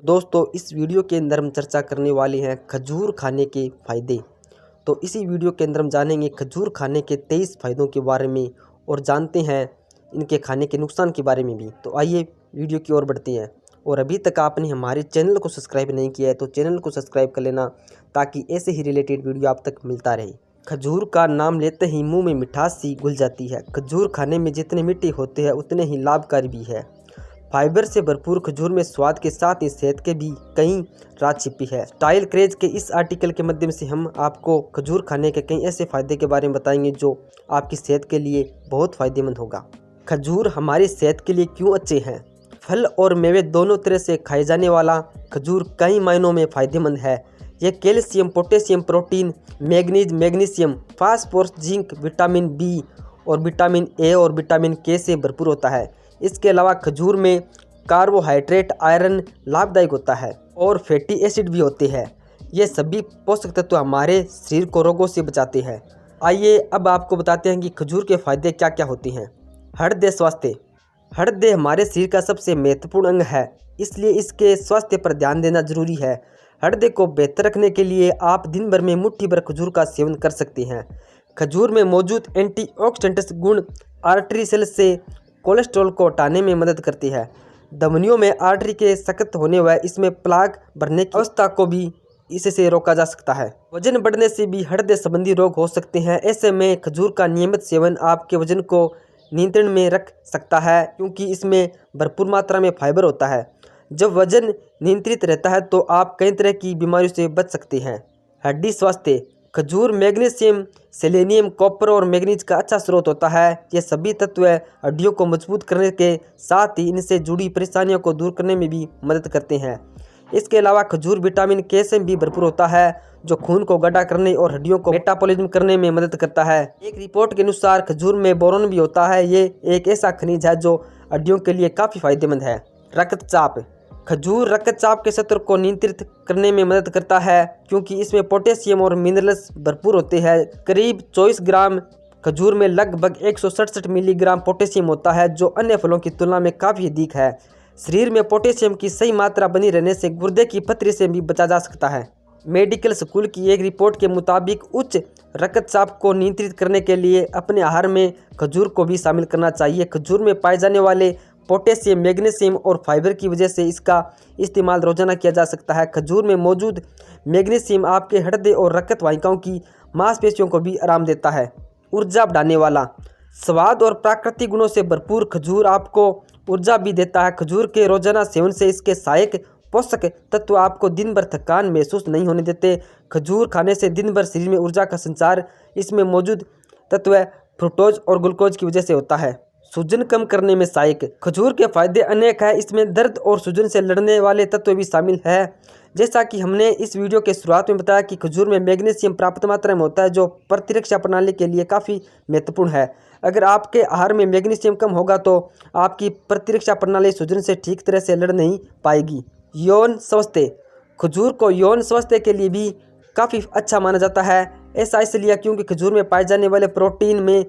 दोस्तों इस वीडियो के अंदर हम चर्चा करने वाले हैं खजूर खाने के फ़ायदे। तो इसी वीडियो के अंदर हम जानेंगे खजूर खाने के 23 फ़ायदों के बारे में और जानते हैं इनके खाने के नुकसान के बारे में भी। तो आइए वीडियो की ओर बढ़ते हैं। और अभी तक आपने हमारे चैनल को सब्सक्राइब नहीं किया है तो चैनल को सब्सक्राइब कर लेना ताकि ऐसे ही रिलेटेड वीडियो आप तक मिलता रहे। खजूर का नाम लेते ही मुँह में मिठास सी घुल जाती है। खजूर खाने में जितने मीठे होते हैं उतने ही लाभकारी भी है। फाइबर से भरपूर खजूर में स्वाद के साथ ही सेहत के भी कई राज छिपी है। स्टाइल क्रेज के इस आर्टिकल के माध्यम से हम आपको खजूर खाने के कई ऐसे फायदे के बारे में बताएंगे जो आपकी सेहत के लिए बहुत फायदेमंद होगा। खजूर हमारी सेहत के लिए क्यों अच्छे हैं? फल और मेवे दोनों तरह से खाए जाने वाला खजूर कई मायनों में फायदेमंद है। यह calcium, potassium, protein, magnesium, phosphorus, zinc, vitamin B और विटामिन ए और विटामिन के से भरपूर होता है। इसके अलावा खजूर में कार्बोहाइड्रेट, आयरन लाभदायक होता है और फैटी एसिड भी होते हैं। ये सभी पोषक तत्व हमारे शरीर को रोगों से बचाते हैं। आइए अब आपको बताते हैं कि खजूर के फायदे क्या क्या होते हैं। हृदय स्वास्थ्य। हृदय हमारे शरीर का सबसे महत्वपूर्ण अंग है, इसलिए इसके स्वास्थ्य पर ध्यान देना जरूरी है। हृदय को बेहतर रखने के लिए आप दिन भर में मुट्ठी भर खजूर का सेवन कर सकते हैं। खजूर में मौजूद एंटीऑक्सीडेंट्स गुण आर्टरी सेल से कोलेस्ट्रॉल को हटाने में मदद करती है। धमनियों में आर्टरी के सख्त होने व इसमें प्लाक भरने की अवस्था को भी इससे रोका जा सकता है। वजन बढ़ने से भी हृदय संबंधी रोग हो सकते हैं। ऐसे में खजूर का नियमित सेवन आपके वजन को नियंत्रण में रख सकता है क्योंकि इसमें भरपूर मात्रा में फाइबर होता है। जब वजन नियंत्रित रहता है तो आप कई तरह की बीमारियों से बच सकते हैं। हड्डी स्वास्थ्य। खजूर मैग्नीशियम, सेलेनियम, कॉपर और मैग्नीज का अच्छा स्रोत होता है। ये सभी तत्व हड्डियों को मजबूत करने के साथ ही इनसे जुड़ी परेशानियों को दूर करने में भी मदद करते हैं। इसके अलावा खजूर विटामिन के से भी भरपूर होता है जो खून को गाढ़ा करने और हड्डियों को मेटाबॉलिज्म करने में मदद करता है। एक रिपोर्ट के अनुसार खजूर में बोरोन भी होता है। ये एक ऐसा खनिज है जो हड्डियों के लिए काफ़ी फायदेमंद है। रक्तचाप। खजूर रक्तचाप के स्तर को नियंत्रित करने में मदद करता है क्योंकि इसमें पोटेशियम और मिनरल्स भरपूर होते हैं। करीब 24 ग्राम खजूर में लगभग 167 मिलीग्राम पोटेशियम होता है जो अन्य फलों की तुलना में काफ़ी अधिक है। शरीर में पोटेशियम की सही मात्रा बनी रहने से गुर्दे की पथरी से भी बचा जा सकता है। मेडिकल स्कूल की एक रिपोर्ट के मुताबिक उच्च रक्तचाप को नियंत्रित करने के लिए अपने आहार में खजूर को भी शामिल करना चाहिए। खजूर में पाए जाने वाले पोटेशियम, मैग्नीशियम और फाइबर की वजह से इसका इस्तेमाल रोजाना किया जा सकता है। खजूर में मौजूद मैग्नीशियम आपके हृदय और रक्त वाहिकाओं की मांसपेशियों को भी आराम देता है। ऊर्जा बढ़ाने वाला। स्वाद और प्राकृतिक गुणों से भरपूर खजूर आपको ऊर्जा भी देता है। खजूर के रोजाना सेवन से इसके सहायक पोषक तत्व आपको दिन भर थकान महसूस नहीं होने देते। खजूर खाने से दिन भर शरीर में ऊर्जा का संचार इसमें मौजूद तत्व फ्रुक्टोज और ग्लूकोज की वजह से होता है। सूजन कम करने में सहायक। खजूर के फायदे अनेक हैं। इसमें दर्द और सूजन से लड़ने वाले तत्व भी शामिल है। जैसा कि हमने इस वीडियो के शुरुआत में बताया कि खजूर में मैग्नीशियम पर्याप्त मात्रा में होता है जो प्रतिरक्षा प्रणाली के लिए काफ़ी महत्वपूर्ण है। अगर आपके आहार में मैग्नीशियम कम होगा तो आपकी प्रतिरक्षा प्रणाली सूजन से ठीक तरह से लड़ नहीं पाएगी। यौन स्वास्थ्य। खजूर को यौन स्वास्थ्य के लिए भी काफ़ी अच्छा माना जाता है। ऐसा इसलिए क्योंकि खजूर में पाए जाने वाले प्रोटीन में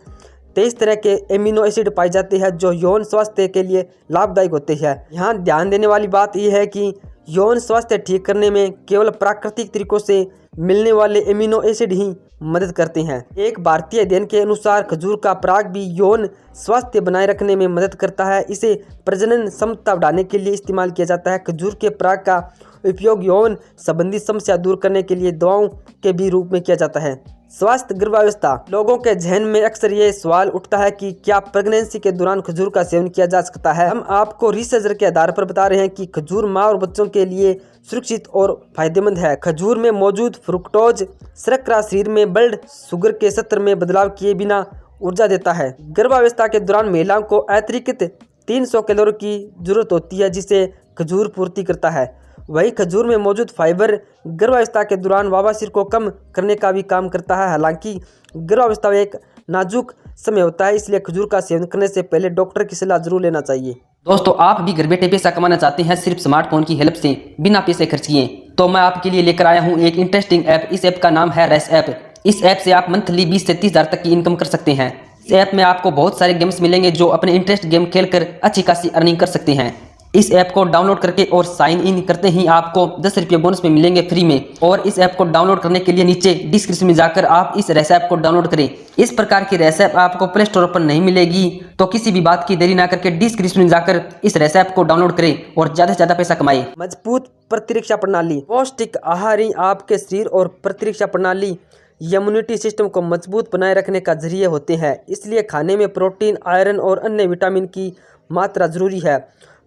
23 तरह के एमिनो एसिड पाए जाते हैं जो यौन स्वास्थ्य के लिए लाभदायक होते हैं। यहाँ ध्यान देने वाली बात यह है कि यौन स्वास्थ्य ठीक करने में केवल प्राकृतिक तरीकों से मिलने वाले एमिनो एसिड ही मदद करते हैं। एक भारतीय अध्ययन के अनुसार खजूर का पराग भी यौन स्वास्थ्य बनाए रखने में मदद करता है। इसे प्रजनन क्षमता बढ़ाने के लिए इस्तेमाल किया जाता है। खजूर के पराग का उपयोग यौन संबंधी समस्या दूर करने के लिए दवाओं के भी रूप में किया जाता है। स्वास्थ्य गर्भावस्था। लोगों के जहन में अक्सर ये सवाल उठता है कि क्या प्रेगनेंसी के दौरान खजूर का सेवन किया जा सकता है। हम आपको रिसर्च के आधार पर बता रहे हैं कि खजूर माँ और बच्चों के लिए सुरक्षित और फायदेमंद है। खजूर में मौजूद फ्रुक्टोज शर्करा शरीर में ब्लड शुगर के स्तर में बदलाव किए बिना ऊर्जा देता है। गर्भावस्था के दौरान महिलाओं को अतिरिक्त 300 कैलोरी की जरूरत होती है जिसे खजूर पूर्ति करता है। वहीं खजूर में मौजूद फाइबर गर्भावस्था के दौरान बवासीर को कम करने का भी काम करता है। हालांकि गर्भावस्था एक नाजुक समय होता है, इसलिए खजूर का सेवन करने से पहले डॉक्टर की सलाह जरूर लेना चाहिए। दोस्तों आप भी घर बैठे पैसा कमाना चाहते हैं सिर्फ स्मार्टफोन की हेल्प से बिना पैसे खर्च किए, तो मैं आपके लिए लेकर आया हूं एक इंटरेस्टिंग ऐप। इस ऐप का नाम है रेस ऐप। इस ऐप से आप मंथली 20 से 30 हज़ार तक की इनकम कर सकते हैं। इस ऐप में आपको बहुत सारे गेम्स मिलेंगे जो अपने इंटरेस्ट गेम खेलकर अच्छी खासी अर्निंग कर सकते हैं। इस ऐप को डाउनलोड करके और साइन इन करते ही आपको 10 रुपये बोनस में मिलेंगे फ्री में। और इस ऐप को डाउनलोड करने के लिए नीचे डिस्क्रिप्शन में जाकर आप इस रेस ऐप को डाउनलोड करें। इस प्रकार की रेस ऐप आपको प्ले स्टोर पर नहीं मिलेगी, तो किसी भी बात की देरी ना करके डिस्क्रिप्शन में जाकर इस रेस ऐप को डाउनलोड करें और ज्यादा से ज्यादा पैसा कमाएं। मजबूत प्रतिरक्षा प्रणाली। पौष्टिक आहार ही आपके शरीर और प्रतिरक्षा प्रणाली इम्यूनिटी सिस्टम को मजबूत बनाए रखने का जरिए होते हैं। इसलिए खाने में प्रोटीन, आयरन और अन्य विटामिन की मात्रा जरूरी है।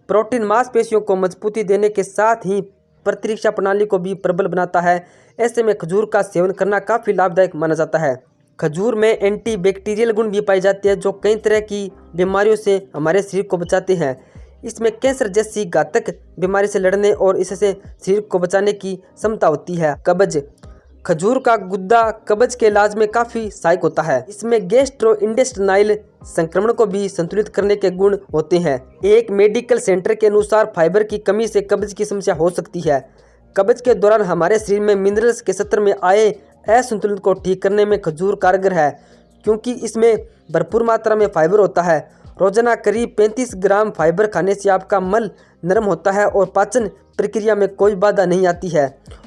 प्रोटीन मांसपेशियों को मजबूती देने के साथ ही प्रतिरक्षा प्रणाली को भी प्रबल बनाता है। ऐसे में खजूर का सेवन करना काफ़ी लाभदायक माना जाता है। खजूर में एंटीबैक्टीरियल गुण भी पाए जाते हैं जो कई तरह की बीमारियों से हमारे शरीर को बचाते हैं। इसमें कैंसर जैसी घातक बीमारी से लड़ने और इससे शरीर को बचाने की क्षमता होती है। कब्ज। खजूर का गुद्दा कब्ज के इलाज में काफ़ी सहायक होता है। इसमें गैस्ट्रोइंटेस्टाइनल संक्रमण को भी संतुलित करने के गुण होते हैं। एक मेडिकल सेंटर के अनुसार फाइबर की कमी से कब्ज की समस्या हो सकती है। कब्ज के दौरान हमारे शरीर में मिनरल्स के स्तर में आए असंतुलन को ठीक करने में खजूर कारगर है, क्योंकि इसमें भरपूर मात्रा में फाइबर होता है। रोजाना करीब 35 ग्राम फाइबर खाने से आपका मल नरम होता है और पाचन प्रक्रिया में कोई बाधा नहीं आती है।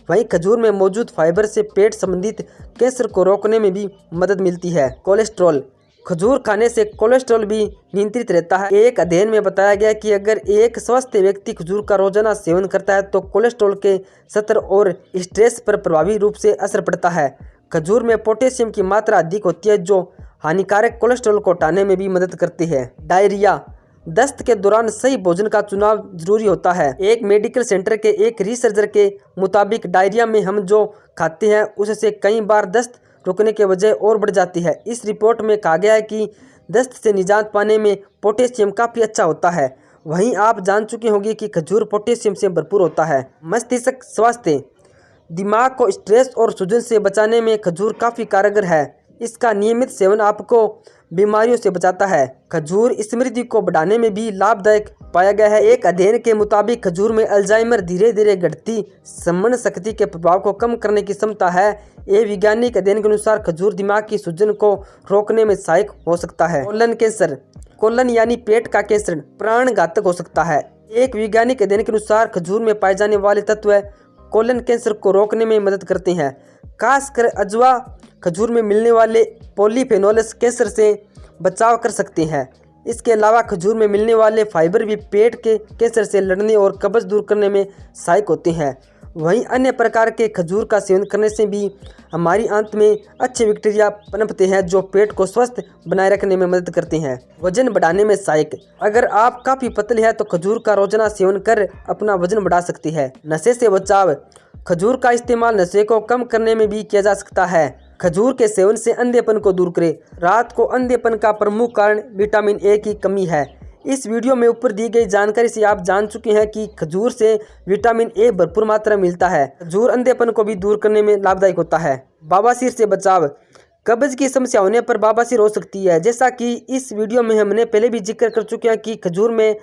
वहीं खजूर में मौजूद फाइबर से पेट संबंधित कैंसर को रोकने में भी मदद मिलती है। कोलेस्ट्रॉल। खजूर खाने से कोलेस्ट्रॉल भी नियंत्रित रहता है। एक अध्ययन में बताया गया कि अगर एक स्वस्थ व्यक्ति खजूर का रोजाना सेवन करता है तो कोलेस्ट्रॉल के स्तर और स्ट्रेस पर प्रभावी रूप से असर पड़ता है। खजूर में पोटेशियम की मात्रा अधिक होती है जो हानिकारक कोलेस्ट्रॉल को हटाने में भी मदद करती है। डायरिया। दस्त के दौरान सही भोजन का चुनाव जरूरी होता है। एक मेडिकल सेंटर के एक रिसर्चर के मुताबिक डायरिया में हम जो खाते हैं उससे कई बार दस्त रुकने के वजह और बढ़ जाती है। इस रिपोर्ट में कहा गया है कि दस्त से निजात पाने में पोटेशियम काफ़ी अच्छा होता है। वहीं आप जान चुके होंगे कि खजूर पोटेशियम से भरपूर होता है। मस्तिष्क स्वास्थ्य। दिमाग को स्ट्रेस और सूजन से बचाने में खजूर काफ़ी कारगर है। इसका नियमित सेवन आपको बीमारियों से बचाता है। खजूर स्मृति को बढ़ाने में भी लाभदायक पाया गया है। एक अध्ययन के मुताबिक खजूर में अल्जाइमर धीरे धीरे घटती स्मरण शक्ति के प्रभाव को कम करने की क्षमता है। ये वैज्ञानिक अध्ययन के अनुसार खजूर दिमाग की सूजन को रोकने में सहायक हो सकता है। Colon cancer. कोलन यानी पेट का कैंसर प्राण घातक हो सकता है। एक वैज्ञानिक अध्ययन के अनुसार खजूर में पाए जाने वाले तत्व कोलन कैंसर को रोकने में मदद करते हैं। खासकर अजवा खजूर में मिलने वाले पॉलीफेनोल्स कैंसर से बचाव कर सकते हैं। इसके अलावा खजूर में मिलने वाले फाइबर भी पेट के कैंसर से लड़ने और कब्ज दूर करने में सहायक होते हैं। वहीं अन्य प्रकार के खजूर का सेवन करने से भी हमारी आंत में अच्छे बैक्टीरिया पनपते हैं जो पेट को स्वस्थ बनाए रखने में मदद करते हैं। वजन बढ़ाने में सहायक। अगर आप काफ़ी पतले हैं तो खजूर का रोजाना सेवन कर अपना वजन बढ़ा सकती है। नशे से बचाव। खजूर का इस्तेमाल नशे को कम करने में भी किया जा सकता है। खजूर के सेवन से अंधेपन को दूर करें। रात को अंधेपन का प्रमुख कारण विटामिन ए की कमी है। इस वीडियो में ऊपर दी गई जानकारी से आप जान चुके हैं कि खजूर से विटामिन ए भरपूर मात्रा में मिलता है। खजूर अंधेपन को भी दूर करने में लाभदायक होता है। बवासीर से बचाव। कब्ज की समस्या होने पर बवासीर हो सकती है। जैसा कि इस वीडियो में हमने पहले भी जिक्र कर चुके हैं कि खजूर में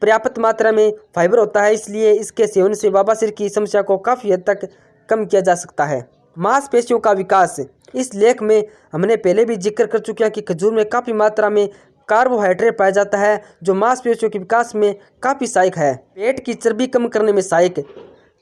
पर्याप्त मात्रा में फाइबर होता है, इसलिए इसके सेवन से बवासीर की समस्या को काफ़ी हद तक कम किया जा सकता है। मांसपेशियों का विकास। इस लेख में हमने पहले भी जिक्र कर चुके हैं कि खजूर में काफ़ी मात्रा में कार्बोहाइड्रेट पाया जाता है जो मांसपेशियों के विकास में काफ़ी सहायक है। पेट की चर्बी कम करने में सहायक।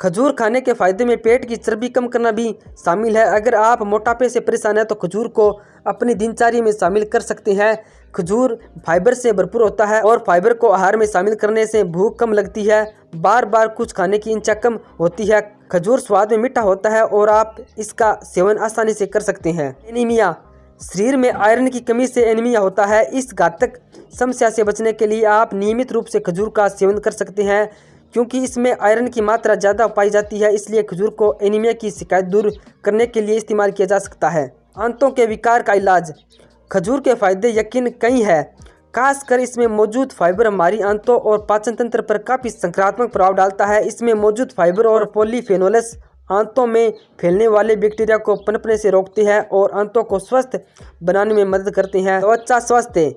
खजूर खाने के फायदे में पेट की चर्बी कम करना भी शामिल है। अगर आप मोटापे से परेशान हैं तो खजूर को अपनी दिनचर्या में शामिल कर सकते हैं। खजूर फाइबर से भरपूर होता है और फाइबर को आहार में शामिल करने से भूख कम लगती है, बार बार कुछ खाने की इच्छा कम होती है। खजूर स्वाद में मीठा होता है और आप इसका सेवन आसानी से कर सकते हैं। एनीमिया। शरीर में आयरन की कमी से एनीमिया होता है। इस घातक समस्या से बचने के लिए आप नियमित रूप से खजूर का सेवन कर सकते हैं, क्योंकि इसमें आयरन की मात्रा ज़्यादा पाई जाती है। इसलिए खजूर को एनीमिया की शिकायत दूर करने के लिए इस्तेमाल किया जा सकता है। आंतों के विकार का इलाज। खजूर के फायदे यकीन कई हैं। खासकर इसमें मौजूद फाइबर हमारी आंतों और पाचन तंत्र पर काफ़ी सकारात्मक प्रभाव डालता है। इसमें मौजूद फाइबर और पॉलीफेनोल्स आंतों में फैलने वाले बैक्टीरिया को पनपने से रोकते हैं और आंतों को स्वस्थ बनाने में मदद करते हैं। त्वचा स्वास्थ्य।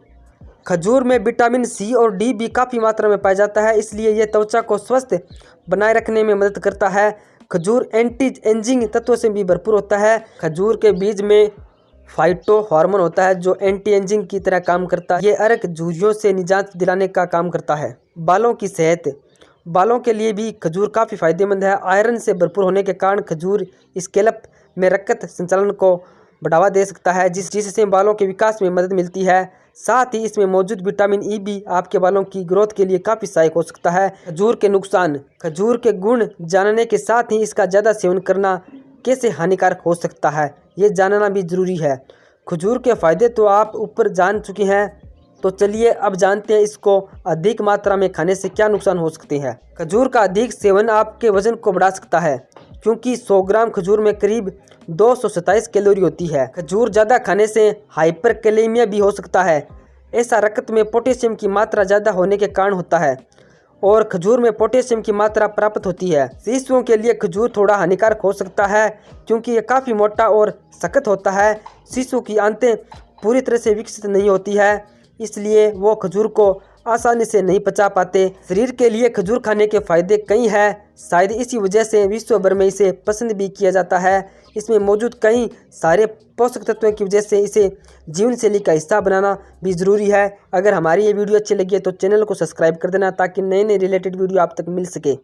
खजूर में विटामिन सी और डी भी काफ़ी मात्रा में पाया जाता है, इसलिए यह त्वचा को स्वस्थ बनाए रखने में मदद करता है। खजूर एंटी एजिंग तत्वों से भी भरपूर होता है। खजूर के बीज में फाइटो हार्मोन होता है जो एंटी एजिंग की तरह काम करता है। ये अर्क झुर्रियों से निजात दिलाने का काम करता है। बालों की सेहत। बालों के लिए भी खजूर काफ़ी फायदेमंद है। आयरन से भरपूर होने के कारण खजूर स्कैल्प में रक्त संचालन को बढ़ावा दे सकता है, जिससे बालों के विकास में मदद मिलती है। साथ ही इसमें मौजूद विटामिन ई भी आपके बालों की ग्रोथ के लिए काफ़ी सहायक हो सकता है। खजूर के नुकसान। खजूर के गुण जानने के साथ ही इसका ज़्यादा सेवन करना कैसे हानिकारक हो सकता है, ये जानना भी ज़रूरी है। खजूर के फ़ायदे तो आप ऊपर जान चुके हैं, तो चलिए अब जानते हैं इसको अधिक मात्रा में खाने से क्या नुकसान हो सकते हैं। खजूर का अधिक सेवन आपके वजन को बढ़ा सकता है, क्योंकि 100 ग्राम खजूर में करीब 227 कैलोरी होती है। खजूर ज़्यादा खाने से हाइपरकैलेमिया भी हो सकता है। ऐसा रक्त में पोटेशियम की मात्रा ज़्यादा होने के कारण होता है और खजूर में पोटेशियम की मात्रा प्राप्त होती है। शिशुओं के लिए खजूर थोड़ा हानिकारक हो सकता है, क्योंकि यह काफ़ी मोटा और सख्त होता है। शिशु की आंतें पूरी तरह से विकसित नहीं होती है, इसलिए वो खजूर को आसानी से नहीं पचा पाते। शरीर के लिए खजूर खाने के फायदे कई हैं, शायद इसी वजह से विश्व भर में इसे पसंद भी किया जाता है। इसमें मौजूद कई सारे पोषक तत्वों की वजह से इसे जीवन शैली का हिस्सा बनाना भी ज़रूरी है। अगर हमारी ये वीडियो अच्छी लगी है तो चैनल को सब्सक्राइब कर देना, ताकि नए नए रिलेटेड वीडियो आप तक मिल सके।